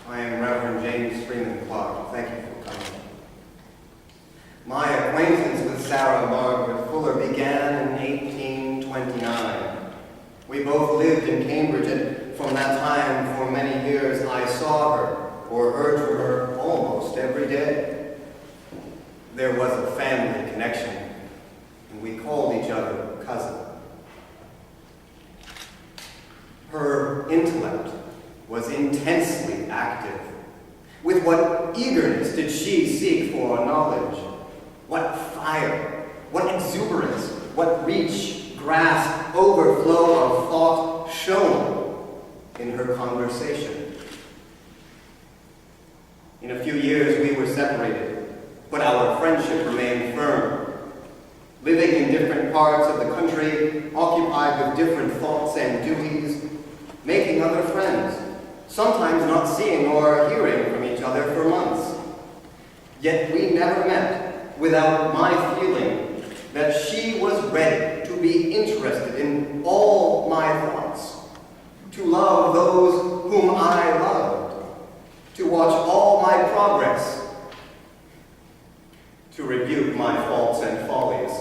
I am Reverend James Freeman Clarke. Thank you for coming. My acquaintance with Sarah Margaret Fuller began in 1829. We both lived in Cambridge, and from that time, for many years, I saw her or heard from her almost every day. There was a family connection, and we called each other cousin. Her intellect was intensely active. With what eagerness did she seek for knowledge? What fire, what exuberance, what reach, grasp, overflow of thought shone in her conversation. In a few years we were separated, but our friendship remained firm. Living in different parts of the country, occupied with different thoughts and duties, making other friends, sometimes not seeing or hearing from each other for months. Yet we never met without my feeling that she was ready to be interested in all my thoughts, to love those whom I loved, to watch all my progress, to rebuke my faults and follies,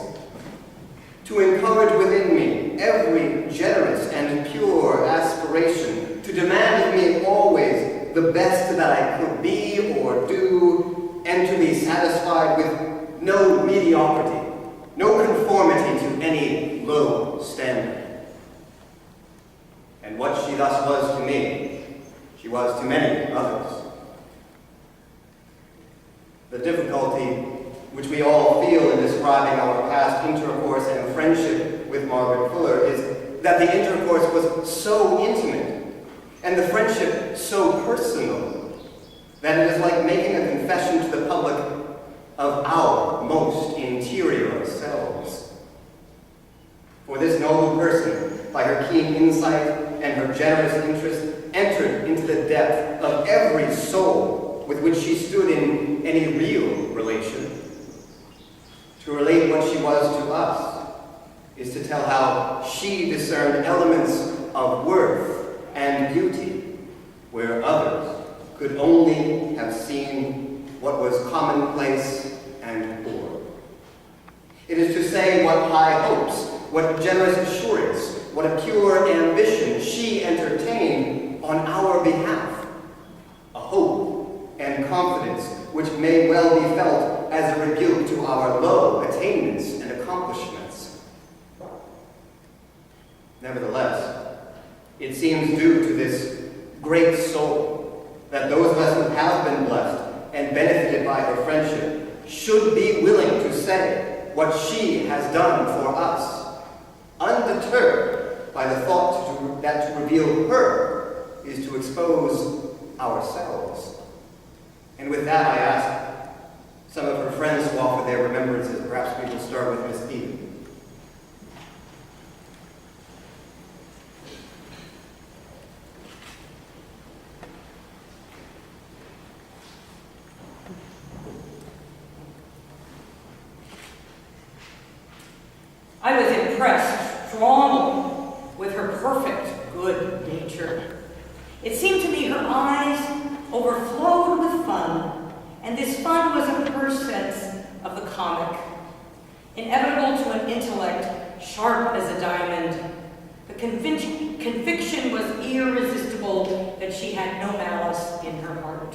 to encourage within me every generous and pure aspiration, to demand of me always the best that I could be or do, and to be satisfied with no mediocrity, no conformity to any low standard. And what she thus was to me, she was to many others. The difficulty which we all feel in describing our past intercourse and friendship with Margaret Fuller is that the intercourse was so intimate and the friendship so personal that it is like making a confession to the public of our most interior selves. For this noble person, by her keen insight and her generous interest, entered into the depth of every soul with which she stood in any real relation. To relate what she was to us is to tell how she discerned elements of worth and beauty where others could only have seen what was commonplace and poor. It is to say what high hopes, what generous assurance, what a pure ambition she entertained on our behalf, a hope and confidence which may well be felt as a rebuke to our low attainments and accomplishments. Nevertheless, it seems due to this great soul that those of us who have been blessed and benefited by her friendship should be willing to say what she has done for us, undeterred by the thought that to reveal her is to expose ourselves. And with that, I ask some of her friends to offer their remembrances. Perhaps we will start with Miss Peabody. I was impressed strongly with her perfect good nature. It seemed to me her eyes overflowed with fun, and this fun was in her sense of the comic, inevitable to an intellect sharp as a diamond. The conviction was irresistible that she had no malice in her heart.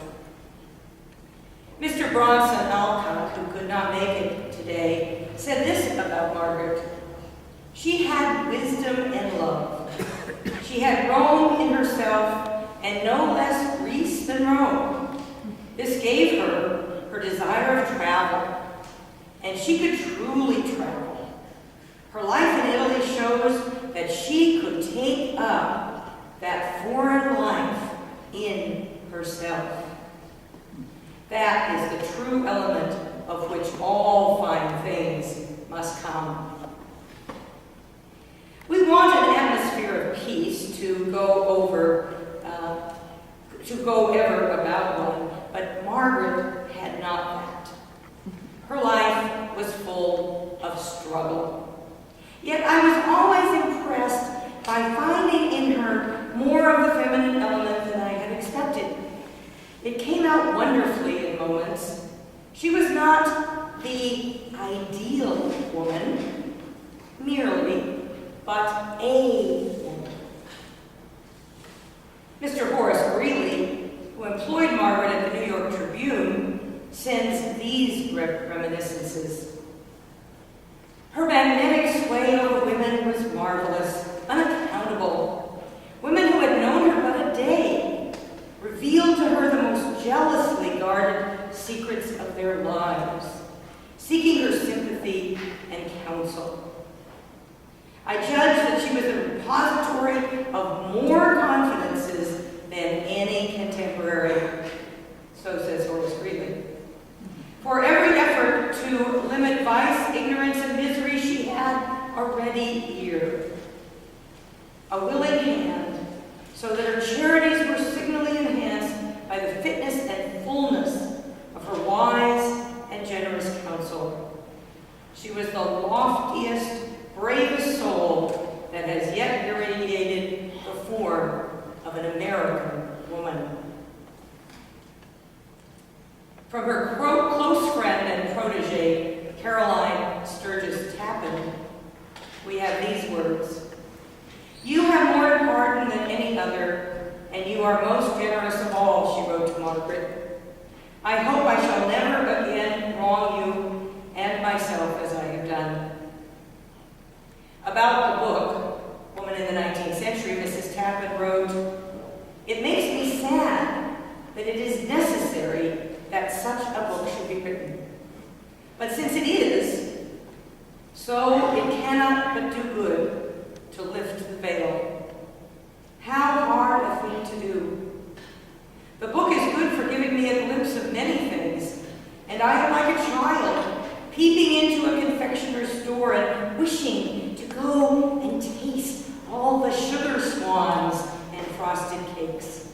Mr. Bronson Alcott, who could not make it today, said this about Margaret: she had wisdom and love. She had Rome in herself, and no less Greece than Rome. This gave her her desire of travel, and she could truly travel. Her life in Italy shows that she could take up that foreign life in herself. That is the true element of which all fine things must come. We want an atmosphere of peace to go ever about one, but Margaret had not that. Her life was full of struggle. Yet I was always impressed by finding in her more of the feminine element than I had expected. It came out wonderfully in moments. She was not the ideal woman, merely, but a woman. Mr. Horace Greeley, who employed Margaret at the New York Tribune, sends these reminiscences. Her magnetic sway over women was marvelous, unaccountable. Women who had known her but a day revealed to her the most jealously guarded secrets of their lives, seeking her sympathy and counsel. I judge that she was a repository of more confidences than any contemporary, so says Horace Greeley. For every effort to limit vice, ignorance, and misery, she had a ready ear, a willing hand, so that her charities were signally enhanced by the fitness and fullness of her wise and generous counsel. She was the loftiest, bravest soul that has yet irradiated the form of an American woman. From her close friend and protege, Caroline Sturgis Tappan, we have these words. "You have more in pardon than any other, and you are most generous of all," she wrote to Margaret. "I hope I shall never again wrong you and myself as I have done." About the book, Woman in the 19th Century, Mrs. Tappan wrote, "It makes me sad that it is necessary that such a book should be written. But since it is, so it cannot but do good to lift the veil. How hard a thing to do. The book is good for giving me a glimpse of many things, and I am like a child, peeping into a confectioner's store and wishing to go and taste all the sugar swans and frosted cakes.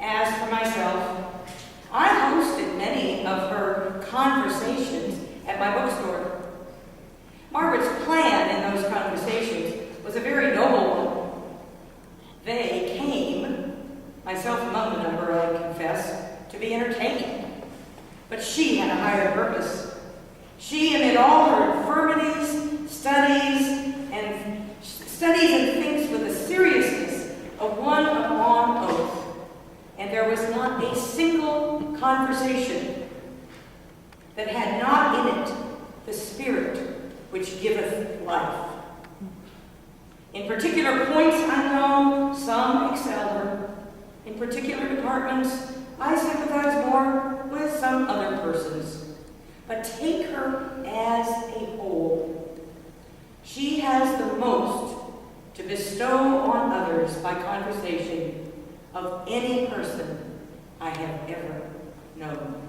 As for myself, I hosted many of her conversations at my bookstore. Margaret's plan in those conversations was a very noble one. They came, myself among the number, I confess, to be entertaining. But she had a higher purpose. She, amid all her infirmities, studies and things with the seriousness of one upon oath. And there was not a single conversation that had not in it the spirit which giveth life. In particular points I know some excel her. In particular departments I sympathize more with some other persons. But take her as a whole. She has the most to bestow on others by conversation of any person I have ever known.